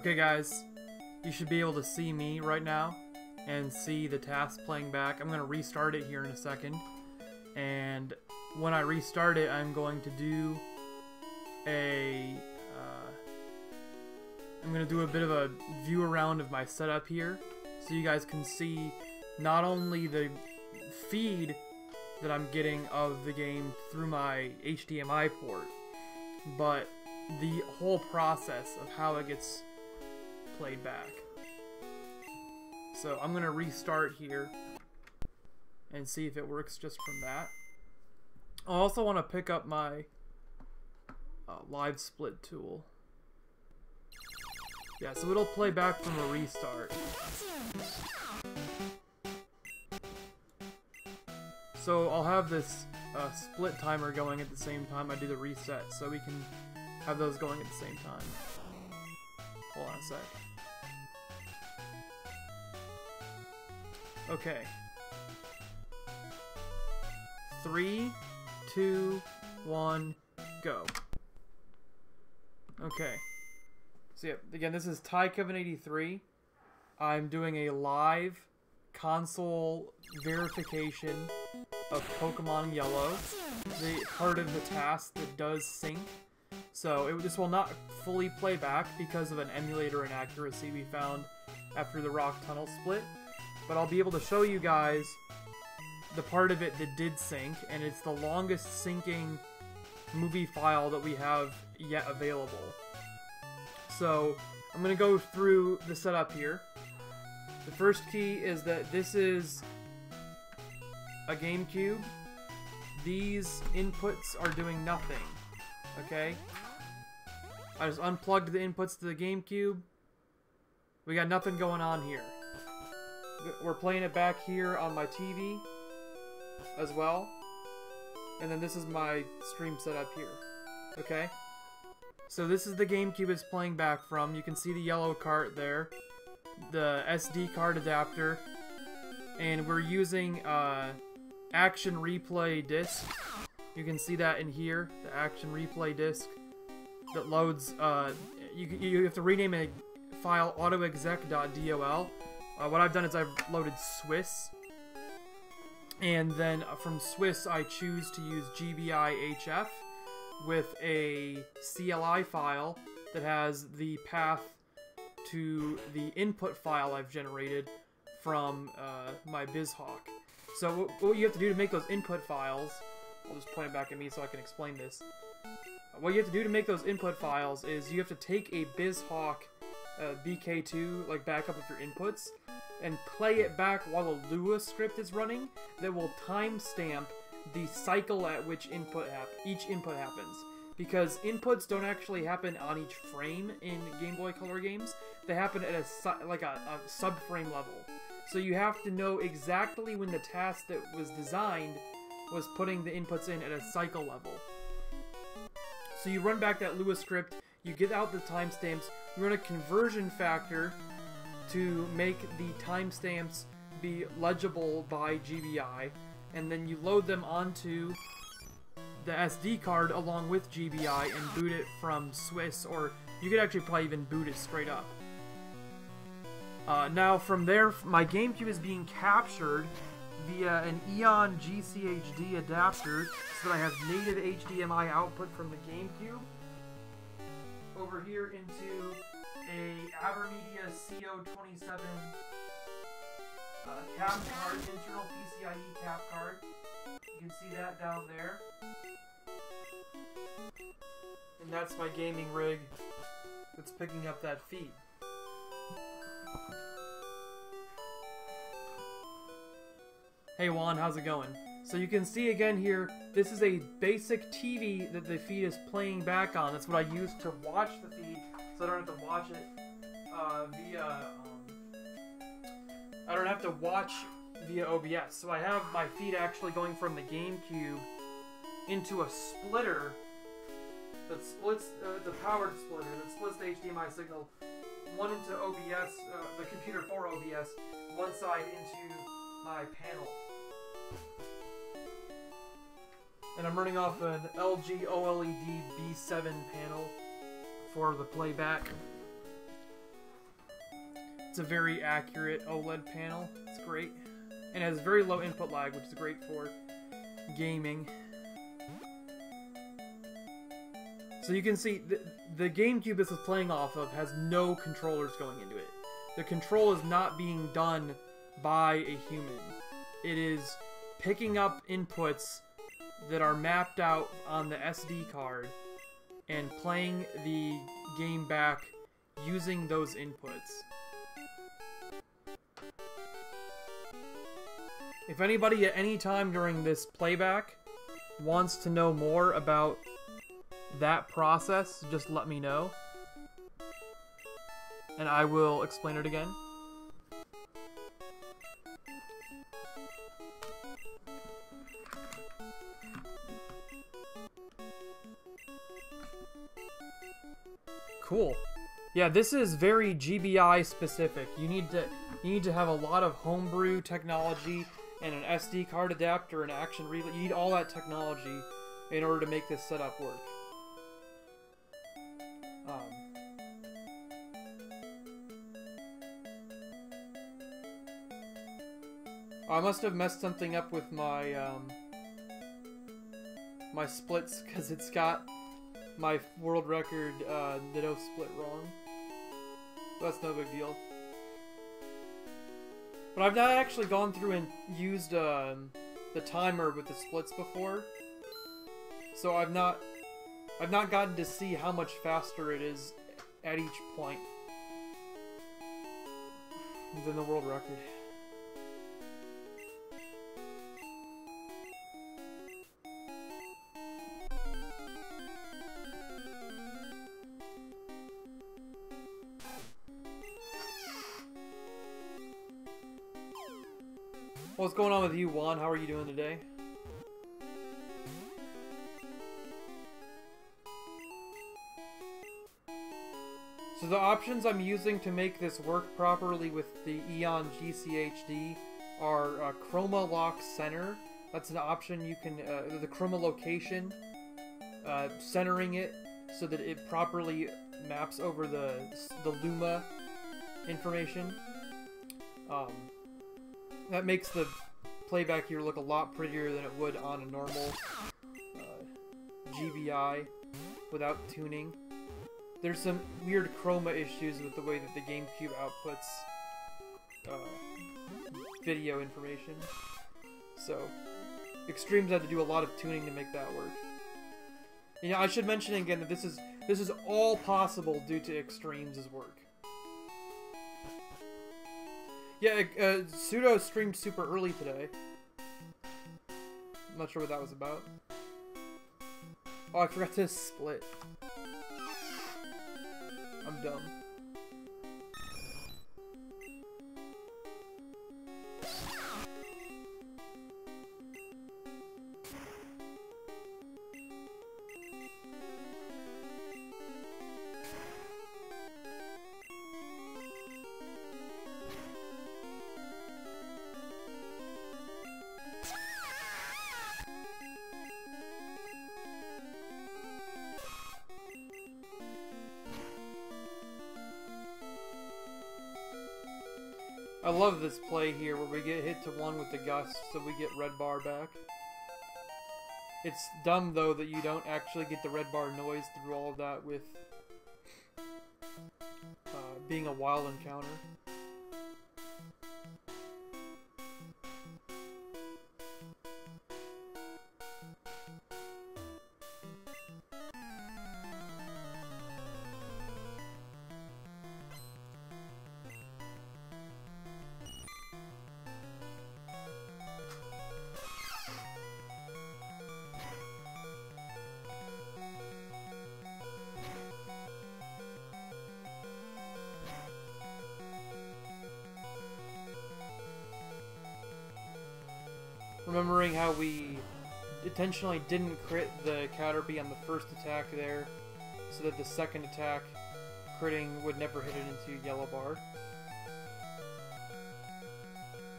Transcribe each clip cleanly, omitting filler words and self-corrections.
Okay guys, you should be able to see me right now and see the TAS playing back. I'm going to restart it here in a second, and when I restart it I'm going to do a bit of a view around of my setup here so you guys can see not only the feed that I'm getting of the game through my HDMI port, but the whole process of how it gets played back. So I'm gonna restart here and see if it works just from that. I also want to pick up my live split tool. Yeah, so it'll play back from a restart. So I'll have this split timer going at the same time I do the reset, so we can have those going at the same time. Hold on a sec. Okay. 3, 2, 1, go. Okay. So yeah, again, this is TyKevin83. I'm doing a live console verification of Pokemon Yellow, the part of the TAS that does sync. So this will not fully play back because of an emulator inaccuracy we found after the Rock Tunnel split, but I'll be able to show you guys the part of it that did sync, and it's the longest syncing movie file that we have yet available. So I'm going to go through the setup here. The first key is that this is a GameCube. These inputs are doing nothing. Okay? I just unplugged the inputs to the GameCube. We got nothing going on here. We're playing it back here on my TV as well. And then this is my stream setup here. Okay? So this is the GameCube it's playing back from. You can see the yellow cart there. The SD card adapter. And we're using Action Replay disc. You can see that in here. The Action Replay disc that loads... you have to rename a file autoexec.dol. What I've done is I've loaded Swiss. And then from Swiss I choose to use GBIHF with a CLI file that has the path to the input file I've generated from my BizHawk. So what you have to do to make those input files, I'll just point it back at me so I can explain this. What you have to do to make those input files is you have to take a BizHawk BK2, like backup of your inputs, and play it back while a Lua script is running that will timestamp the cycle at which each input happens. Because inputs don't actually happen on each frame in Game Boy Color games. They happen at a subframe level. So you have to know exactly when the task that was designed was putting the inputs in at a cycle level. So you run back that Lua script, you get out the timestamps, you run a conversion factor to make the timestamps be legible by GBI, and then you load them onto the SD card along with GBI and boot it from Swiss, or you could actually probably even boot it straight up. Now from there, my GameCube is being captured via an Eon GCHD adapter so that I have native HDMI output from the GameCube over here into a Avermedia CO27 cap card, internal PCIe cap card. You can see that down there. And that's my gaming rig that's picking up that feed. Hey Juan, how's it going? So you can see again here, this is a basic TV that the feed is playing back on. That's what I use to watch the feed, so I don't have to watch it I don't have to watch via OBS. So I have my feed actually going from the GameCube into a splitter that splits, the powered splitter that splits the HDMI signal, one into OBS, the computer for OBS, one side into my panel. And I'm running off an LG OLED B7 panel for the playback. a very accurate OLED panel. It's great. And it has very low input lag, which is great for gaming. So you can see, the GameCube this is playing off of has no controllers going into it. The control is not being done by a human. It is picking up inputs that are mapped out on the SD card and playing the game back using those inputs. If anybody at any time during this playback wants to know more about that process, just let me know, and I will explain it again. Cool. Yeah, this is very GBI specific. You need to have a lot of homebrew technology and an SD card adapter and action relay. You need all that technology in order to make this setup work. I must have messed something up with my my splits, because it's got my world record Ditto split wrong. That's no big deal. But I've not actually gone through and used the timer with the splits before, so I've not gotten to see how much faster it is at each point than the world record. What's going on with you, Juan? How are you doing today? So the options I'm using to make this work properly with the Eon GCHD are Chroma Lock Center. That's an option you can, the Chroma Location, centering it so that it properly maps over the Luma information. That makes the playback here look a lot prettier than it would on a normal GBI without tuning. There's some weird chroma issues with the way that the GameCube outputs video information. So, Extremes had to do a lot of tuning to make that work. You know, I should mention again that this is all possible due to Extremes' work. Yeah, Pseudo streamed super early today. I'm not sure what that was about. Oh, I forgot to split. I'm dumb. I love this play here where we get hit to 1 with the gust, so we get red bar back. It's dumb though that you don't actually get the red bar noise through all of that with being a wild encounter. Remembering how we intentionally didn't crit the Caterpie on the first attack there, so that the second attack critting would never hit it into yellow bar.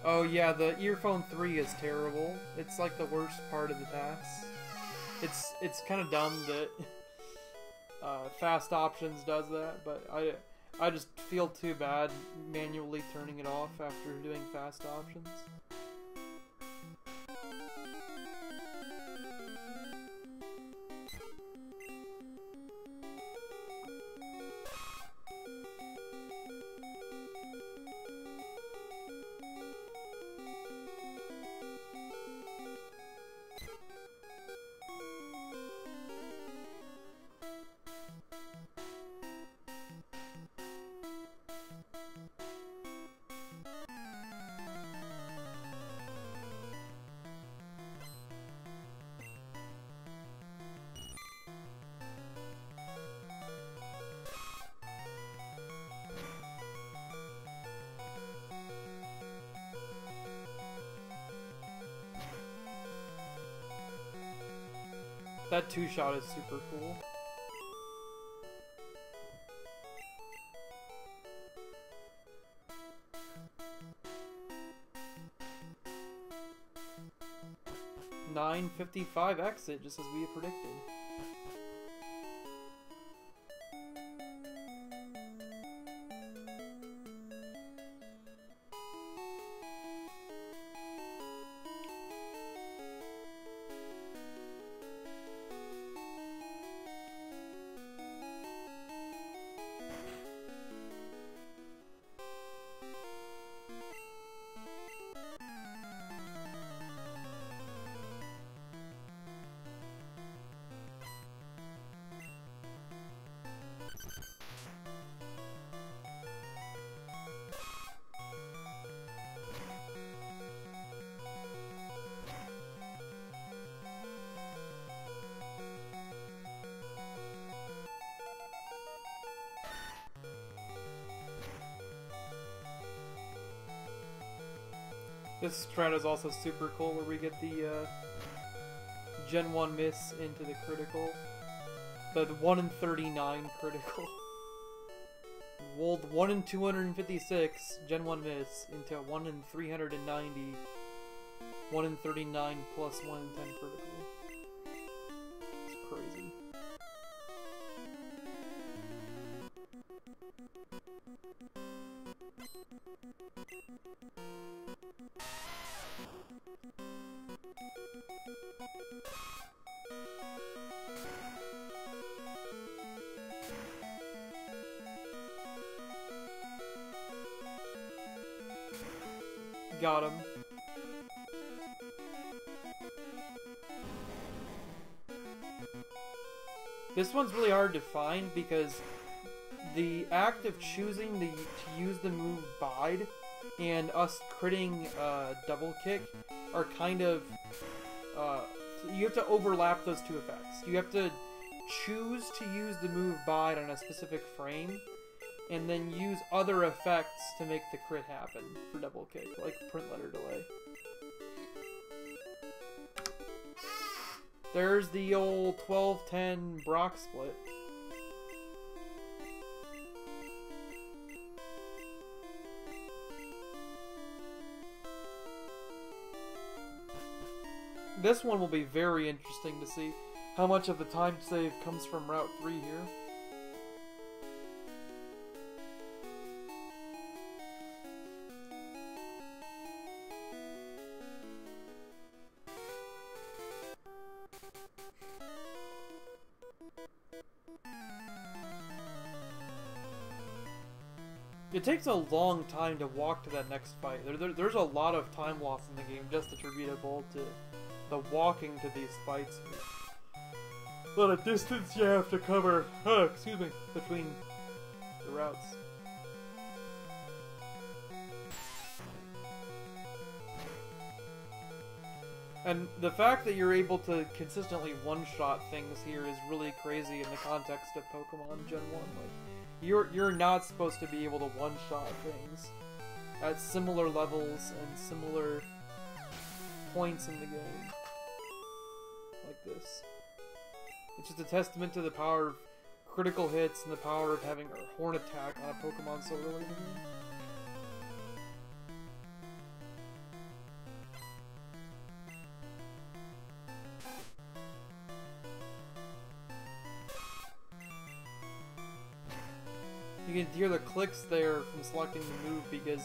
Oh yeah, the Earphone 3 is terrible. It's like the worst part of the TAS. It's kind of dumb that Fast Options does that, but I just feel too bad manually turning it off after doing fast options. That two-shot is super cool. .955 exit, just as we had predicted. This strat is also super cool, where we get the Gen 1 miss into the critical. The 1 in 39 critical. Well, 1 in 256 Gen 1 miss into 1 in 390. 1 in 39 plus 1 in 10 critical. It's crazy. Got him. This one's really hard to find because the act of choosing to use the move Bide and us critting double kick are kind of you have to overlap those two effects. You have to choose to use the move Bide on a specific frame, and then use other effects to make the crit happen for double kick, like print letter delay. There's the old 12-10 Brock split. This one will be very interesting to see how much of the time save comes from Route 3 here. It takes a long time to walk to that next fight. There's a lot of time lost in the game just attributable to the walking to these fights. A lot of distance you have to cover, excuse me, between the routes. And the fact that you're able to consistently one-shot things here is really crazy in the context of Pokemon Gen 1. Like, you're not supposed to be able to one-shot things at similar levels and similar points in the game. Like this. It's just a testament to the power of critical hits and the power of having a horn attack on a Pokemon so early in the game. You can hear the clicks there from selecting the move because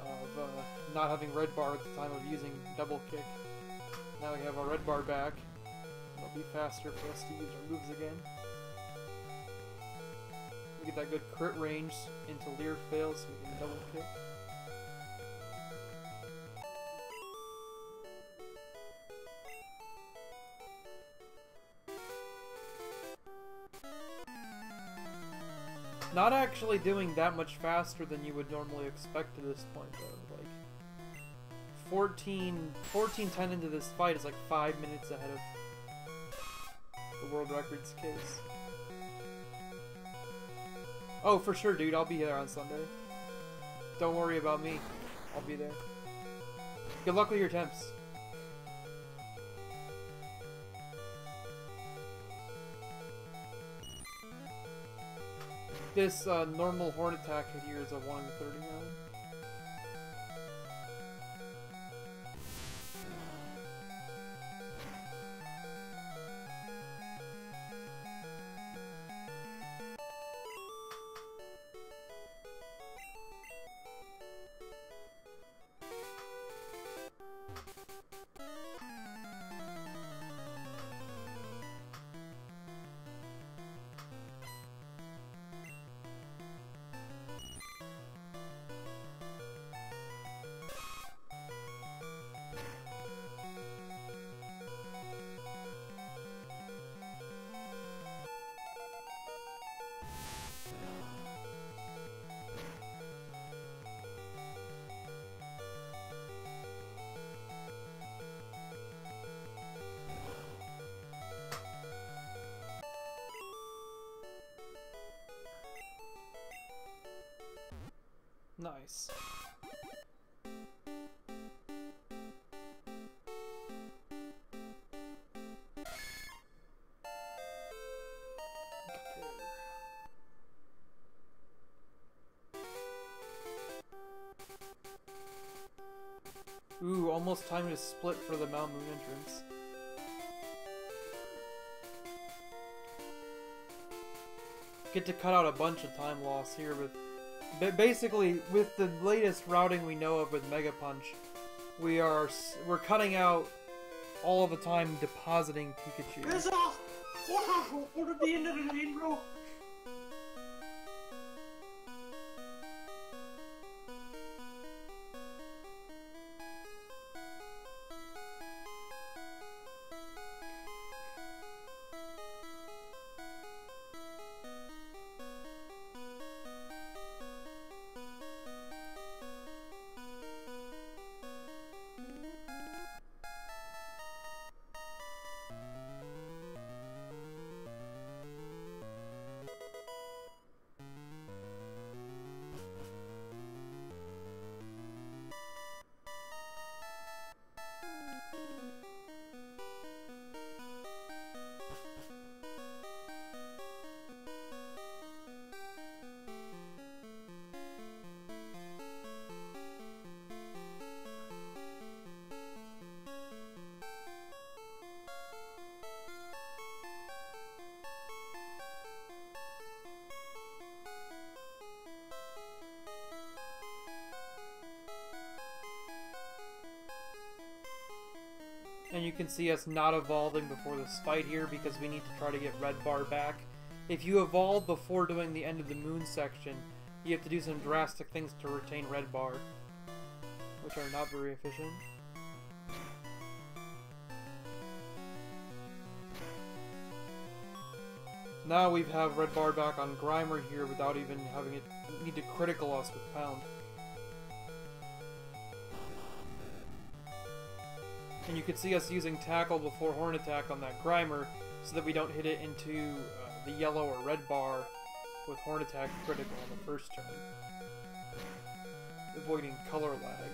of not having red bar at the time of using double kick. Now we have our red bar back. It'll be faster for us to use our moves again. We get that good crit range into Leer fail so we can double kick. Not actually doing that much faster than you would normally expect at this point, though. Like, 14:10 into this fight is like 5 minutes ahead of the world record's case. Oh, for sure, dude. I'll be there on Sunday. Don't worry about me. I'll be there. Good luck with your attempts. This normal horn attack hit here is a 1 in 39. Nice. Ooh, almost time to split for the Mount Moon entrance. Get to cut out a bunch of time loss here with... Basically, with the latest routing we know of with Mega Punch, we're cutting out all of the time depositing Pikachu. What the end of the lane, bro? And you can see us not evolving before this fight here because we need to try to get red bar back. If you evolve before doing the end of the moon section, you have to do some drastic things to retain red bar, which are not very efficient. Now we have red bar back on Grimer here without even having it need to critical us with Pound. And you can see us using Tackle before Horn Attack on that Grimer so that we don't hit it into the yellow or red bar with Horn Attack critical on the first turn, avoiding color lag.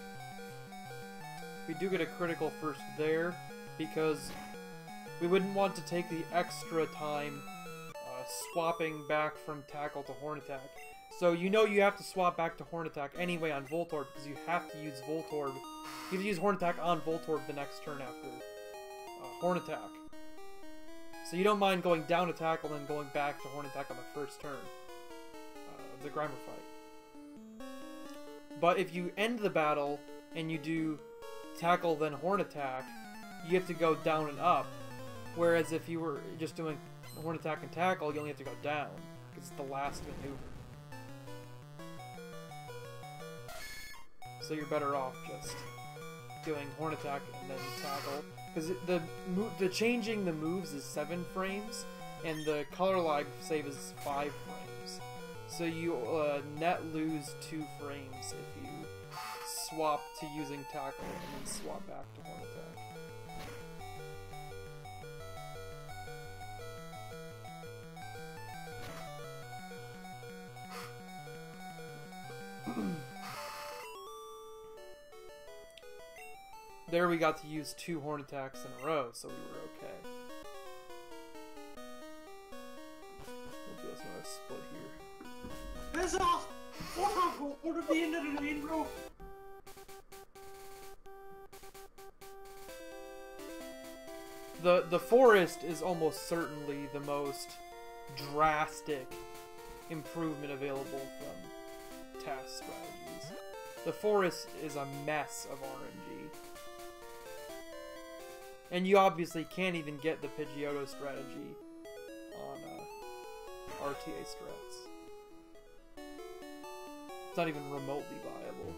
We do get a critical first there because we wouldn't want to take the extra time swapping back from Tackle to Horn Attack. So you know you have to swap back to Horn Attack anyway on Voltorb because you have to use Voltorb. You have to use Horn Attack on Voltorb the next turn after Horn Attack. So you don't mind going down to Tackle and then going back to Horn Attack on the first turn. It's a grimer fight. But if you end the battle and you do tackle then horn attack, you have to go down and up. Whereas if you were just doing horn attack and tackle, you only have to go down, because it's the last maneuver. So you're better off just doing horn attack and then tackle. Because the changing the moves is 7 frames, and the color lag save is 5 frames. So you net lose 2 frames if you swap to using tackle and then swap back to horn attack. There we got to use 2 horn attacks in a row, so we were okay. We'll do this when I split here. Piss off! What at the end of the lane, bro? The forest is almost certainly the most drastic improvement available from TAS strategies. The forest is a mess of RNG. And you obviously can't even get the Pidgeotto strategy on RTA strats. It's not even remotely viable.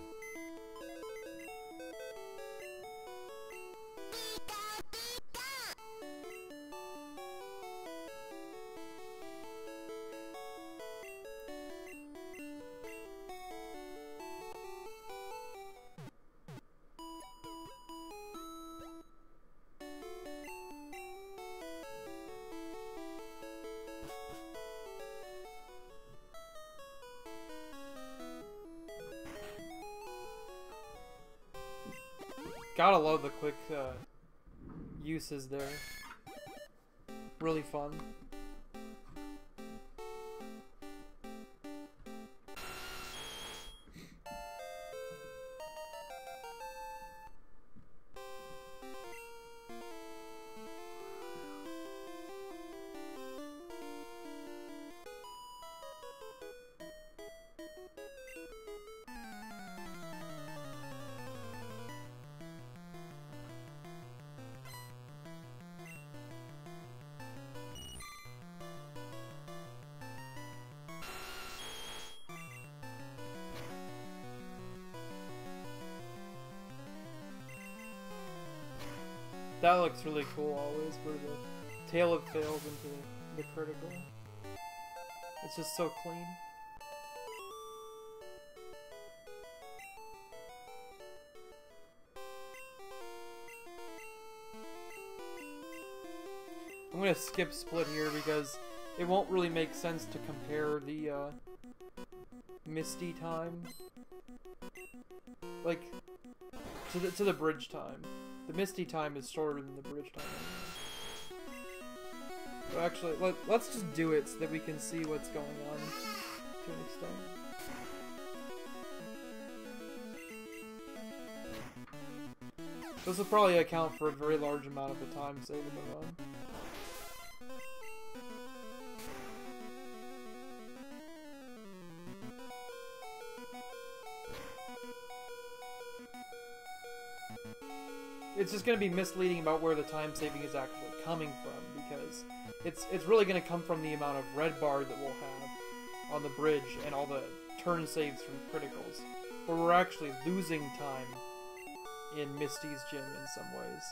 Gotta love the quick uses there. Really fun. That looks really cool always, where the tail of fails into the critical. It's just so clean. I'm gonna skip split here because it won't really make sense to compare the Misty time, like, to the bridge time. The Misty time is shorter than the bridge time anyway. So actually, let's just do it so that we can see what's going on to an extent. This will probably account for a very large amount of the time saved in the run. It's just going to be misleading about where the time saving is actually coming from, because it's really going to come from the amount of red bar that we'll have on the bridge and all the turn saves from criticals, where we're actually losing time in Misty's gym in some ways.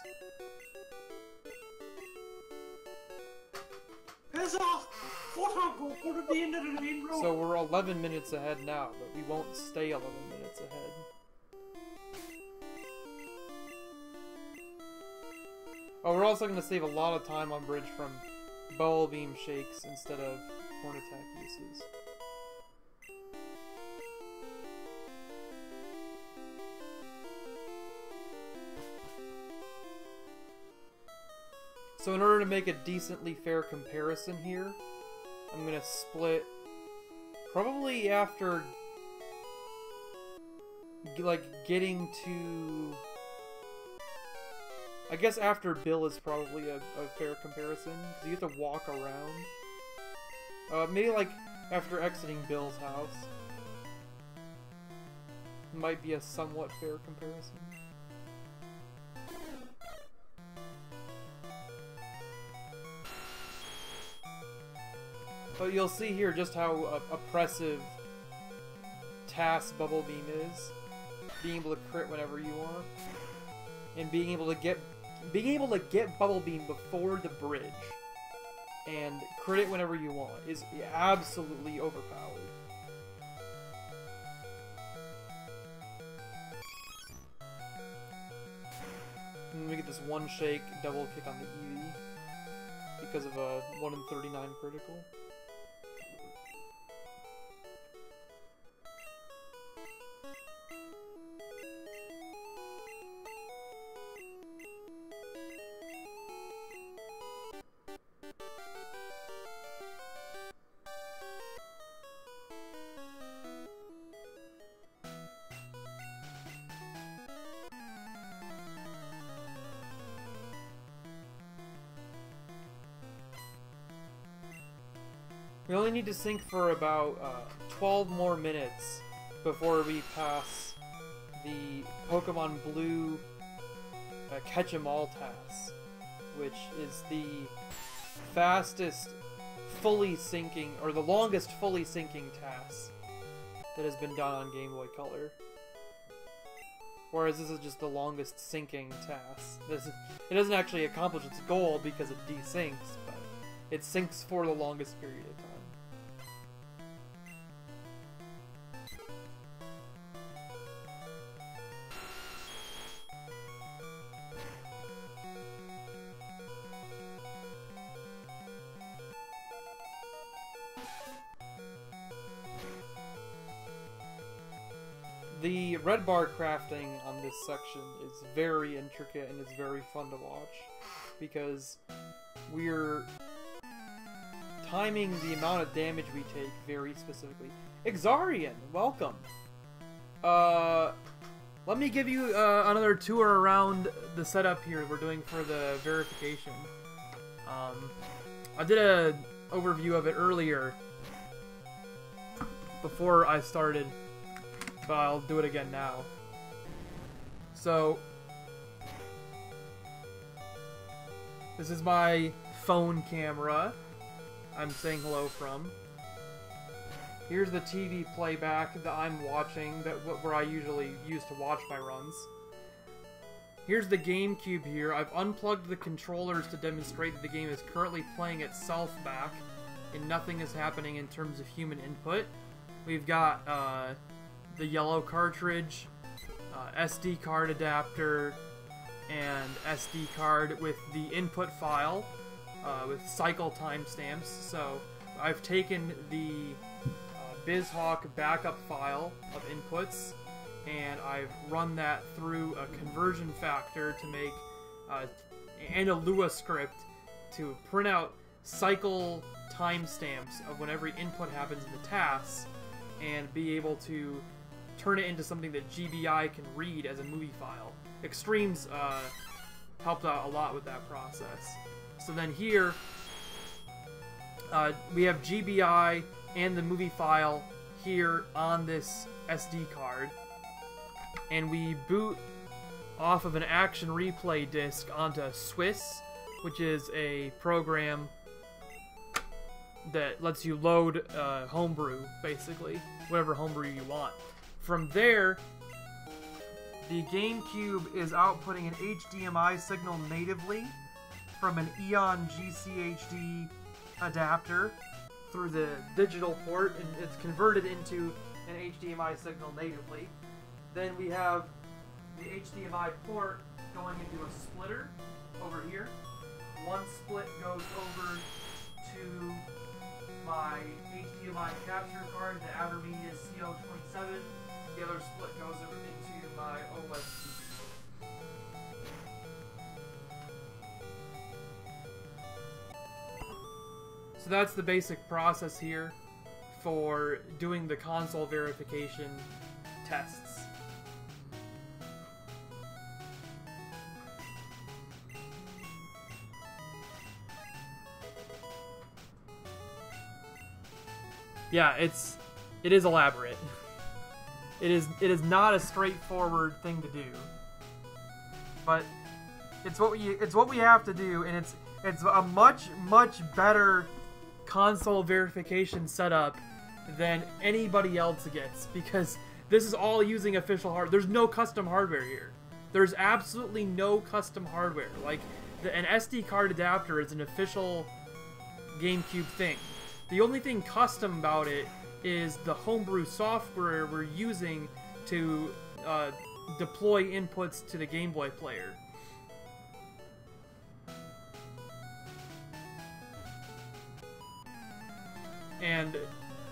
Piss off! What at the end of the lane, bro? So we're 11 minutes ahead now, but we won't stay 11 minutes ahead. Oh, we're also going to save a lot of time on bridge from Bubble Beam shakes instead of horn attack uses. So in order to make a decently fair comparison here, I'm going to split probably after like getting to... I guess after Bill is probably a fair comparison, because you have to walk around. Maybe like after exiting Bill's house. Might be a somewhat fair comparison. But you'll see here just how oppressive TAS Bubble Beam is. Being able to crit whenever you want. And being able to get Bubble Beam before the bridge. And crit it whenever you want is absolutely overpowered. And we get this one shake double kick on the Eevee because of a 1 in 39 critical. We only need to sync for about 12 more minutes before we pass the Pokemon Blue Catch 'em All TAS, which is the fastest fully syncing, or the longest fully syncing TAS that has been done on Game Boy Color. Whereas this is just the longest syncing TAS. It doesn't actually accomplish its goal because it desyncs, but it syncs for the longest period of time. The red bar crafting on this section is very intricate and it's very fun to watch because we're timing the amount of damage we take very specifically. Exarian, welcome! Let me give you another tour around the setup here we're doing for the verification. I did an overview of it earlier before I started, but I'll do it again now. So, this is my phone camera I'm saying hello from. Here's the TV playback that I'm watching, where I usually use to watch my runs. Here's the GameCube here. I've unplugged the controllers to demonstrate that the game is currently playing itself back, and nothing is happening in terms of human input. We've got the yellow cartridge, SD card adapter, and SD card with the input file with cycle timestamps. So I've taken the BizHawk backup file of inputs and I've run that through a conversion factor to make and a Lua script to print out cycle timestamps of when every input happens in the TAS and be able to turn it into something that GBI can read as a movie file. Extremes helped out a lot with that process. So then here, we have GBI and the movie file here on this SD card. And we boot off of an Action Replay disc onto Swiss, which is a program that lets you load homebrew, basically. Whatever homebrew you want. From there, the GameCube is outputting an HDMI signal natively from an Eon GCHD adapter through the digital port, and it's converted into an HDMI signal natively. Then we have the HDMI port going into a splitter over here. One split goes over to my HDMI capture card, the outer media is CO27. The other split goes over into my OLED TV. So that's the basic process here for doing the console verification tests. Yeah, it is elaborate. It is not a straightforward thing to do. But it's what we have to do, and it's a much better console verification setup than anybody else gets, because this is all using official hardware. There's no custom hardware here. There's absolutely no custom hardware. Like, an SD card adapter is an official GameCube thing. The only thing custom about it is the homebrew software we're using to deploy inputs to the Game Boy player. And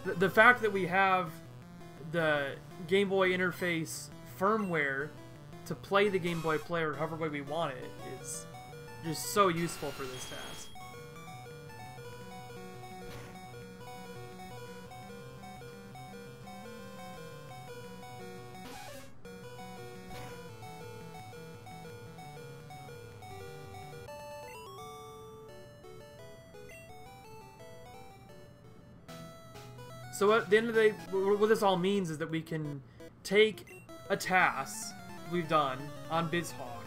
the fact that we have the Game Boy interface firmware to play the Game Boy player however way we want it is just so useful for this task. So at the end of the day, what this all means is that we can take a TAS we've done on BizHawk,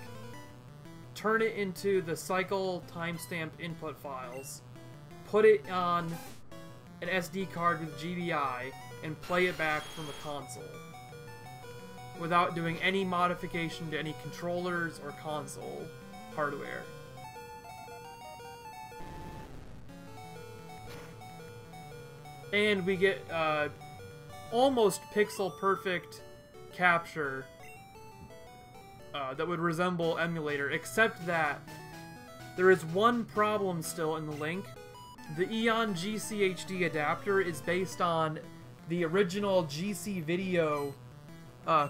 turn it into the cycle timestamp input files, put it on an SD card with GBI, and play it back from a console without doing any modification to any controllers or console hardware. And we get almost pixel-perfect capture that would resemble emulator, except that there is one problem still in the link. The Eon GCHD adapter is based on the original GC video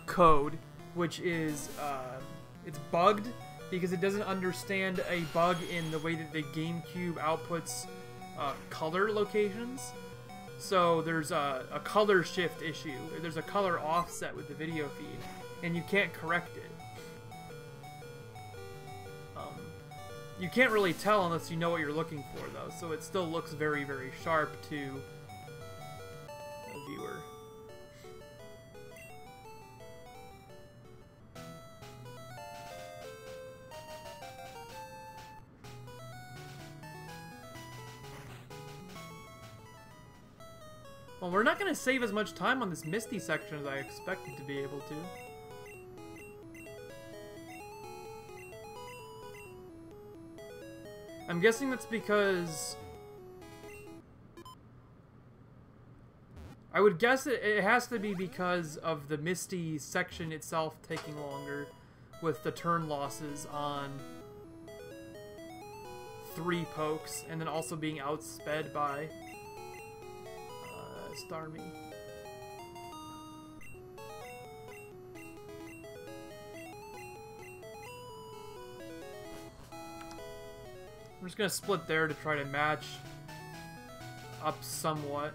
code, which is it's bugged because it doesn't understand a bug in the way that the GameCube outputs color locations. So there's a color shift issue. There's a color offset with the video feed, and you can't correct it. You can't really tell unless you know what you're looking for, though, so it still looks very, very sharp to a viewer. Well, we're not going to save as much time on this Misty section as I expected to be able to. I'm guessing that's because... I would guess it has to be because of the Misty section itself taking longer with the turn losses on 3 pokes, and then also being outsped by Starmie. I'm just gonna split there to try to match up somewhat.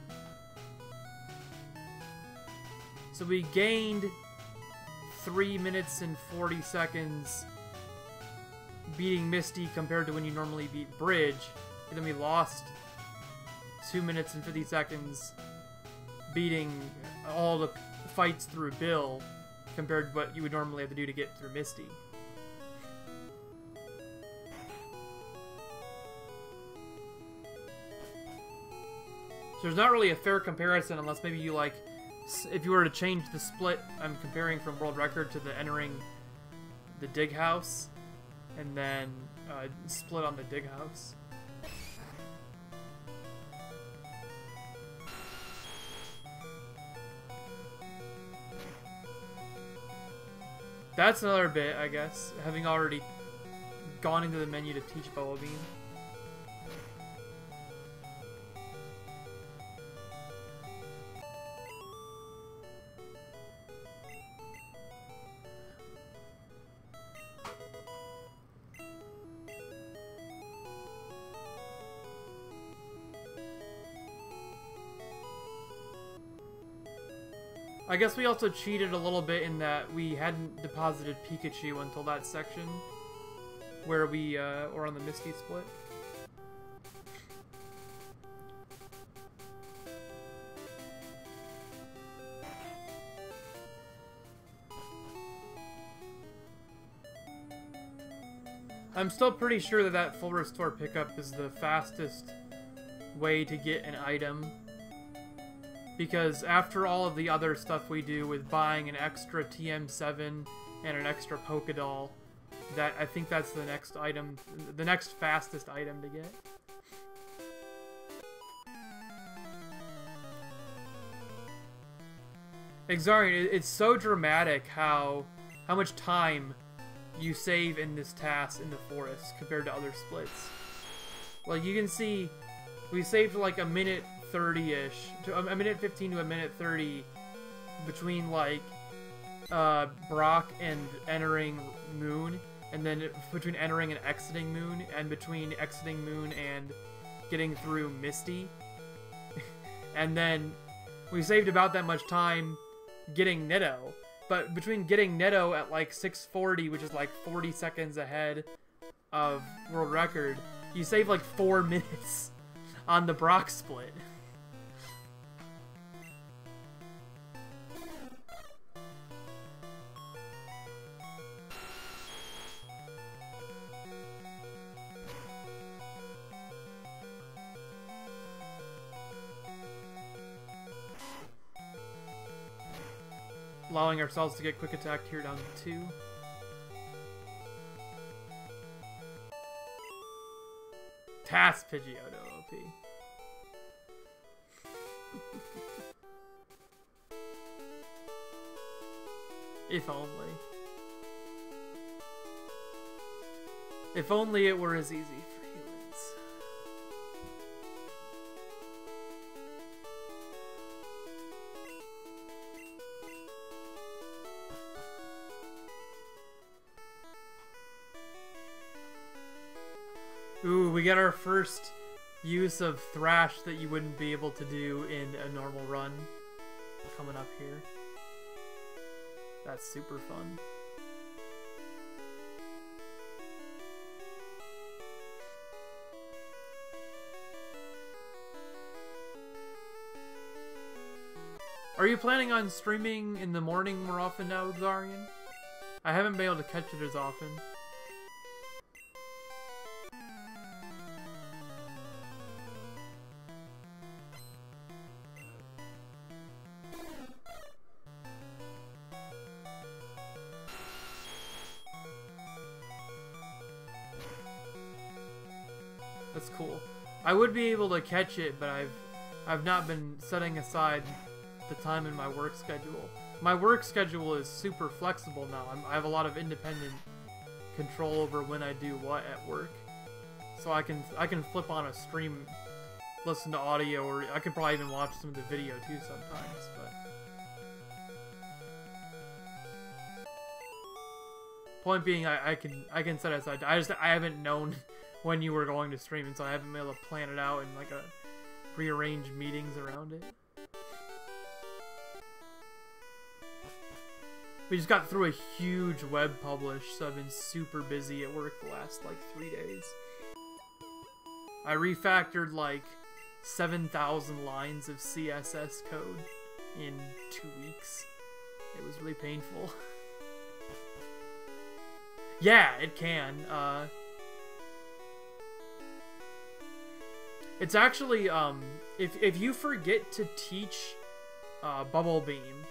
So we gained 3 minutes and 40 seconds beating Misty compared to when you normally beat Bridge, and then we lost 2 minutes and 50 seconds beating all the fights through Bill compared to what you would normally have to do to get through Misty. So there's not really a fair comparison unless maybe you like, if you were to change the split, I'm comparing from World Record to the entering the Dig House, and then split on the Dig House. That's another bit, I guess, having already gone into the menu to teach Bubble Beam. I guess we also cheated a little bit in that we hadn't deposited Pikachu until that section where we were on the Misty split. I'm still pretty sure that that full restore pickup is the fastest way to get an item. Because after all of the other stuff we do with buying an extra TM7 and an extra Pokédoll, that I think that's the next item, the next fastest item to get. Exarian, it's so dramatic how much time you save in this TAS in the forest compared to other splits. Like, you can see, we saved like a minute 30-ish, to a minute 15 to a minute 30 between like Brock and entering Moon, and then between entering and exiting Moon, and between exiting Moon and getting through Misty. And then we saved about that much time getting Nitto. But between getting Nitto at like 640, which is like 40 seconds ahead of world record, you save like 4 minutes on the Brock split. Allowing ourselves to get quick attack here down to 2. TAS Pidgeotto OP. If only. If only it were as easy for humans. Ooh, we get our first use of Thrash that you wouldn't be able to do in a normal run coming up here. That's super fun. Are you planning on streaming in the morning more often now, Xarian? I haven't been able to catch it as often. That's cool. I would be able to catch it, but I've not been setting aside the time in my work schedule. My work schedule is super flexible now. I have a lot of independent control over when I do what at work. So I can flip on a stream, listen to audio, or I could probably even watch some of the video too sometimes, but point being, I can set aside. I haven't known when you were going to stream, and so I haven't been able to plan it out and like rearrange meetings around it. We just got through a huge web publish, so I've been super busy at work the last like 3 days. I refactored like 7,000 lines of CSS code in 2 weeks. It was really painful. Yeah, it can. It's actually, if you forget to teach Bubble Beam,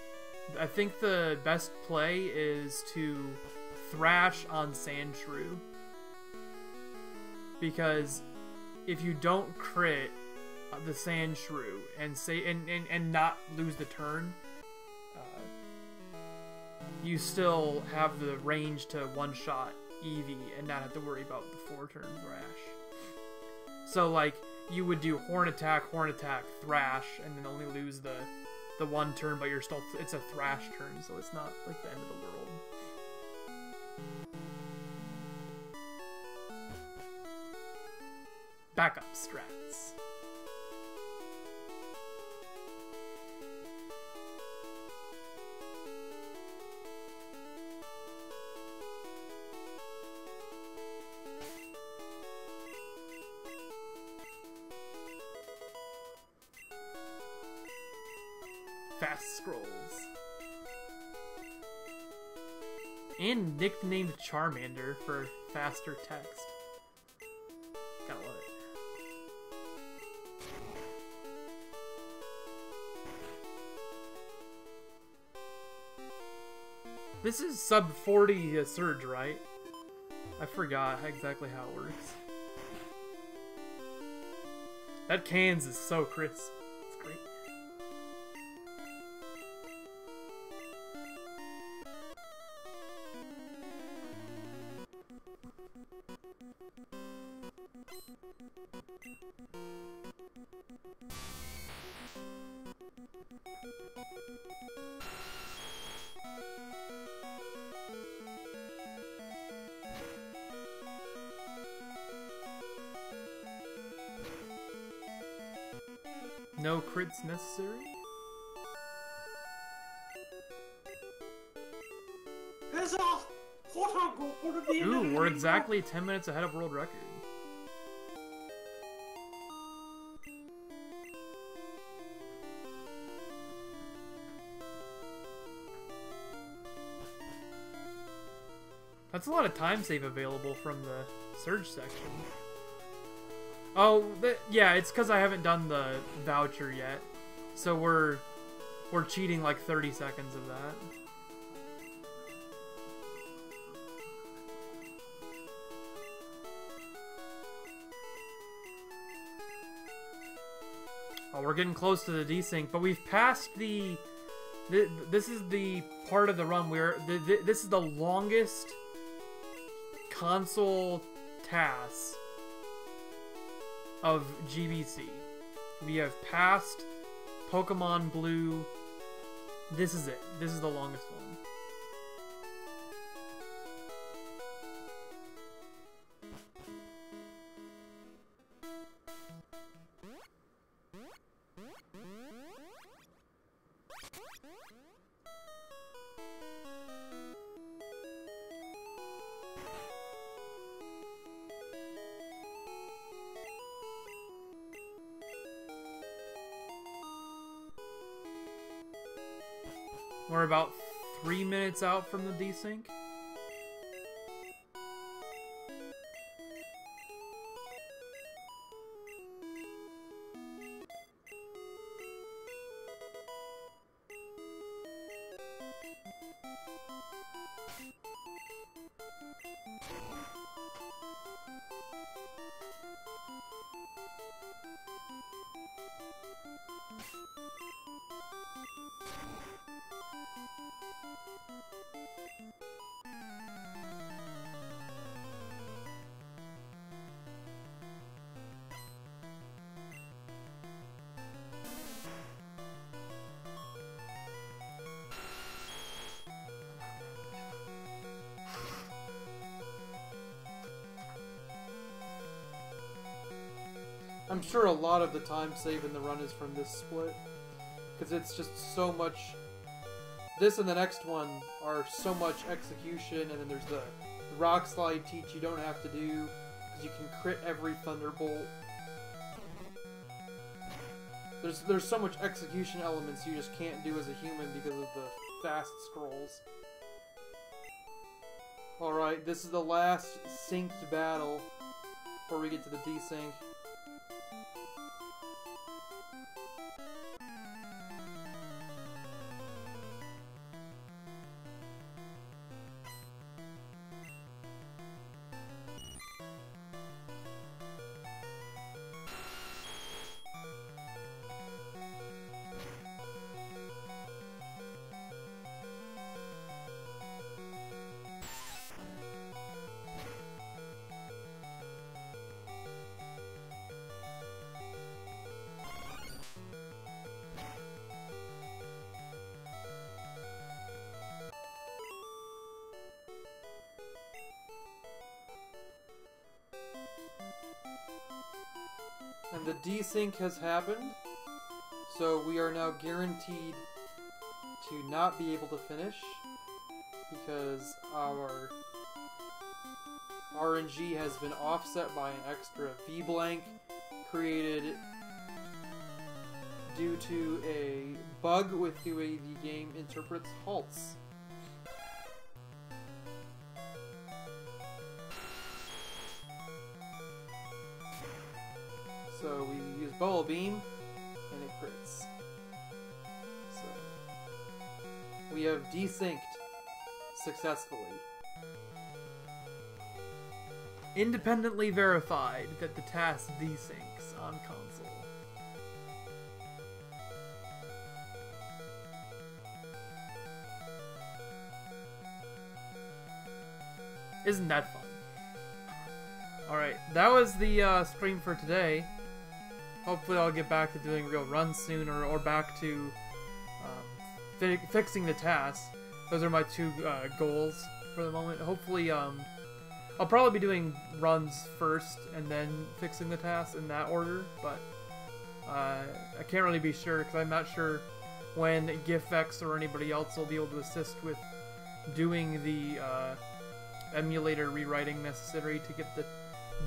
I think the best play is to Thrash on Sandshrew. Because if you don't crit the Sandshrew and not lose the turn, you still have the range to one-shot Eevee and not have to worry about the 4-turn Thrash. So, like, you would do Horn Attack, Thrash, and then only lose the 1 turn, but you're still, it's a Thrash turn, so it's not like the end of the world. Backup strats. Fast scrolls. And nicknamed Charmander for faster text. Gotta love it. This is sub 40 surge, right? I forgot exactly how it works. That cans is so crisp. It's great. No crits necessary? There's a quote-unquote one of the end of the Ooh, we're rainbow. exactly 10 minutes ahead of world record. That's a lot of time save available from the surge section. Oh, yeah, it's because I haven't done the voucher yet. So we're cheating like 30 seconds of that. Oh, we're getting close to the desync, but we've passed the... This is the part of the run where... This is the longest console TAS of GBC. We have passed Pokemon Blue. This is it. This is the longest one. We're about 3 minutes out from the desync. I'm sure a lot of the time save in the run is from this split, because it's just so much. This and the next one are so much execution, and then there's the rock slide teach you don't have to do, because you can crit every thunderbolt. There's so much execution elements you just can't do as a human because of the fast scrolls. Alright, this is the last synced battle before we get to the desync. And the desync has happened, so we are now guaranteed to not be able to finish because our RNG has been offset by an extra V blank created due to a bug with the way the game interprets halts. Bowl Beam, and it crits. So, we have desynced successfully. Independently verified that the TAS desyncs on console. Isn't that fun? Alright, that was the stream for today. Hopefully I'll get back to doing real runs soon, or back to fixing the TAS. Those are my two goals for the moment. Hopefully, I'll probably be doing runs first and then fixing the TAS in that order, but I can't really be sure because I'm not sure when GIFX or anybody else will be able to assist with doing the emulator rewriting necessary to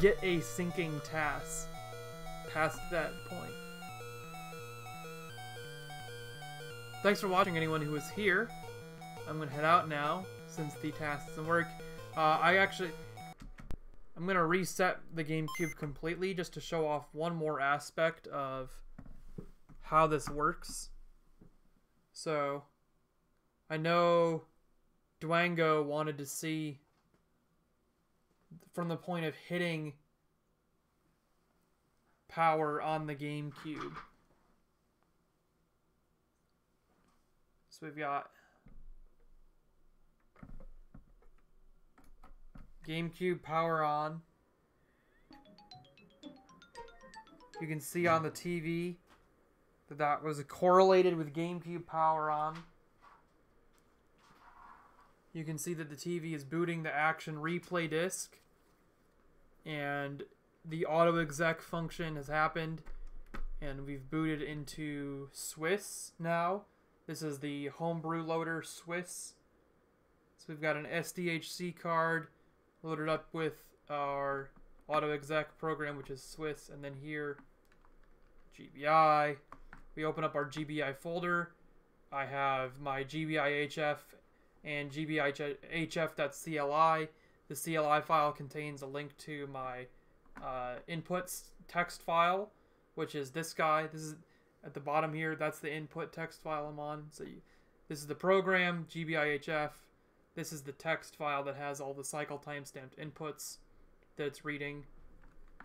get a syncing TAS past that point. Thanks for watching, anyone who was here. I'm gonna head out now since the TAS doesn't work. I'm gonna reset the GameCube completely just to show off one more aspect of how this works. So, I know Dwango wanted to see from the point of hitting power on the GameCube. So we've got GameCube power on. You can see on the TV that that was correlated with GameCube power on. You can see that the TV is booting the action replay disc, and the auto exec function has happened, and we've booted into Swiss now. This is the homebrew loader Swiss. So we've got an SDHC card loaded up with our auto exec program, which is Swiss, and then here GBI. We open up our GBI folder. I have my GBIHF and GBIHF.CLI. The CLI file contains a link to my inputs text file, which is this guy. This is at the bottom here. That's the input text file I'm on. So this is the program, GBIHF. This is the text file that has all the cycle time-stamped inputs that it's reading.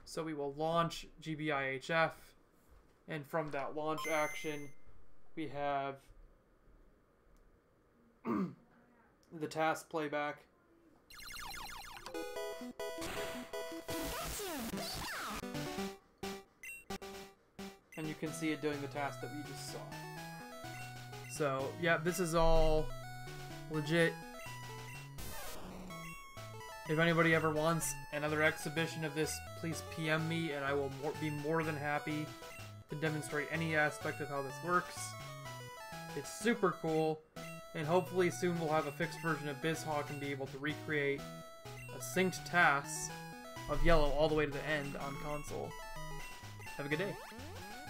So we will launch GBIHF, and from that launch action, we have the TAS playback. And you can see it doing the task that we just saw. So, yeah, this is all legit. If anybody ever wants another exhibition of this, please PM me, and I will be more than happy to demonstrate any aspect of how this works. It's super cool, and hopefully soon we'll have a fixed version of BizHawk and be able to recreate a synced TAS of Yellow all the way to the end on console. Have a good day.